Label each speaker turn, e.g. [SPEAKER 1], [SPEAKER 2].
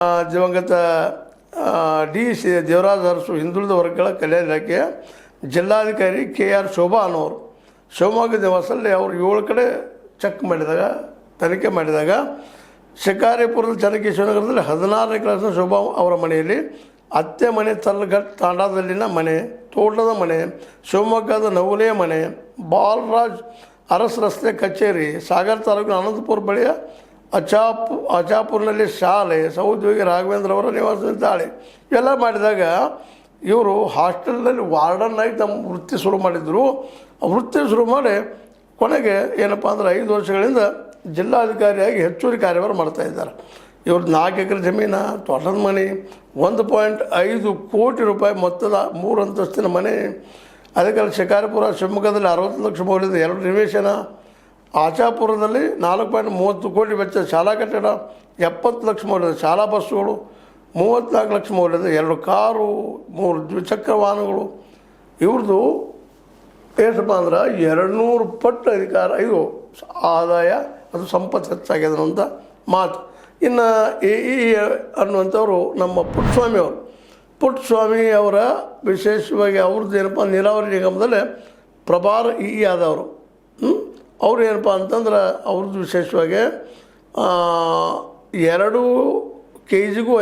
[SPEAKER 1] ದಿವಂಗತ D C Devaraja Arasu ಹಿಂದುಳಿದ ವರ್ಗಗಳ ಕಲ್ಯಾಣ ಇಲಾಖೆಯ ಜಿಲ್ಲಾಧಿಕಾರಿ KR ಶೋಭಾ ಅನ್ನೋರು ಶಿವಮೊಗ್ಗ ನಿವಾಸದಲ್ಲಿ ಅವರು 7 ಕಡೆ ಚೆಕ್ ಮಾಡಿದಾಗ ತನಿಖೆ ಮಾಡಿದಾಗ ಶಿಕಾರಿಪುರದ ಚನ್ನಕೇಶವನಗರದಲ್ಲಿ 16ನೇ ಕ್ಲಾಸ್ನ ಶೋಭಾ ಅವರ ಮನೆಯಲ್ಲಿ ಅತ್ತೆ ಮನೆ ತಲ್ಘಟ್ ತಾಂಡಾದಲ್ಲಿನ ಮನೆ, ತೋಟದ ಮನೆ, ಶಿವಮೊಗ್ಗದ ನವುಲೆಯ ಮನೆ, ಬಾಲರಾಜ್ ಅರಸ್ ರಸ್ತೆ ಕಚೇರಿ, ಸಾಗರ ತಾಲೂಕಿನ ಅನಂತಪುರ ಬಳಿಯ ಅಚಾಪುರ್ನಲ್ಲಿ ಶಾಲೆ, ಸಹೋದ್ಯೋಗಿ ರಾಘವೇಂದ್ರ ಅವರ ನಿವಾಸವಿದ್ದಾಳೆ. ಇವೆಲ್ಲ ಮಾಡಿದಾಗ ಇವರು ಹಾಸ್ಟೆಲ್ನಲ್ಲಿ ವಾರ್ಡನ್ನಾಗಿ ತಮ್ಮ ವೃತ್ತಿ ಶುರು ಮಾಡಿದರು. ವೃತ್ತಿ ಶುರು ಮಾಡಿ ಕೊನೆಗೆ ಏನಪ್ಪ ಅಂದ್ರೆ 5 ವರ್ಷಗಳಿಂದ ಜಿಲ್ಲಾಧಿಕಾರಿಯಾಗಿ ಹೆಚ್ಚುವರಿ ಕಾರ್ಯಭಾರ ಮಾಡ್ತಾಯಿದ್ದಾರೆ. ಇವ್ರು 4 ಎಕರೆ ಜಮೀನು, ತೋಟದ ಮನೆ, 1.5 ಕೋಟಿ ರೂಪಾಯಿ ಮೊತ್ತದ 3 ಅಂತಸ್ತಿನ ಮನೆ, ಅದಕ್ಕೆ ಶಿಕಾರಿಪುರ ಶಿವಮೊಗ್ಗದಲ್ಲಿ 60 ಲಕ್ಷ ಮೌಲ್ಯದ 2 ನಿವೇಶನ, ಆಚಾಪುರದಲ್ಲಿ 4.30 ಕೋಟಿ ವೆಚ್ಚ ಶಾಲಾ ಕಟ್ಟಡ, 70 ಲಕ್ಷ ಮೌಲ್ಯದ ಶಾಲಾ ಬಸ್ಸುಗಳು, 34 ಲಕ್ಷ ಮೌಲ್ಯದ 2 ಕಾರು, 3 ದ್ವಿಚಕ್ರ ವಾಹನಗಳು. ಇವ್ರದ್ದು ಏನಪ್ಪ ಅಂದ್ರೆ 200 ಪಟ್ಟು ಇದು ಆದಾಯ, ಅದು ಸಂಪತ್ತು ಹೆಚ್ಚಾಗ್ಯದ ಅಂತ ಮಾತು. ಇನ್ನು ಈ ಅನ್ನುವಂಥವ್ರು ನಮ್ಮ ಪುಟ್ಟಸ್ವಾಮಿ ಅವರ ವಿಶೇಷವಾಗಿ ಅವ್ರದ್ದು ಏನಪ್ಪ ನೀರಾವರಿ ನಿಗಮದಲ್ಲೇ ಪ್ರಭಾರ ಆದವರು. ಅವ್ರು ಏನಪ್ಪ ಅಂತಂದ್ರೆ ಅವ್ರದ್ದು ವಿಶೇಷವಾಗಿ 2 kg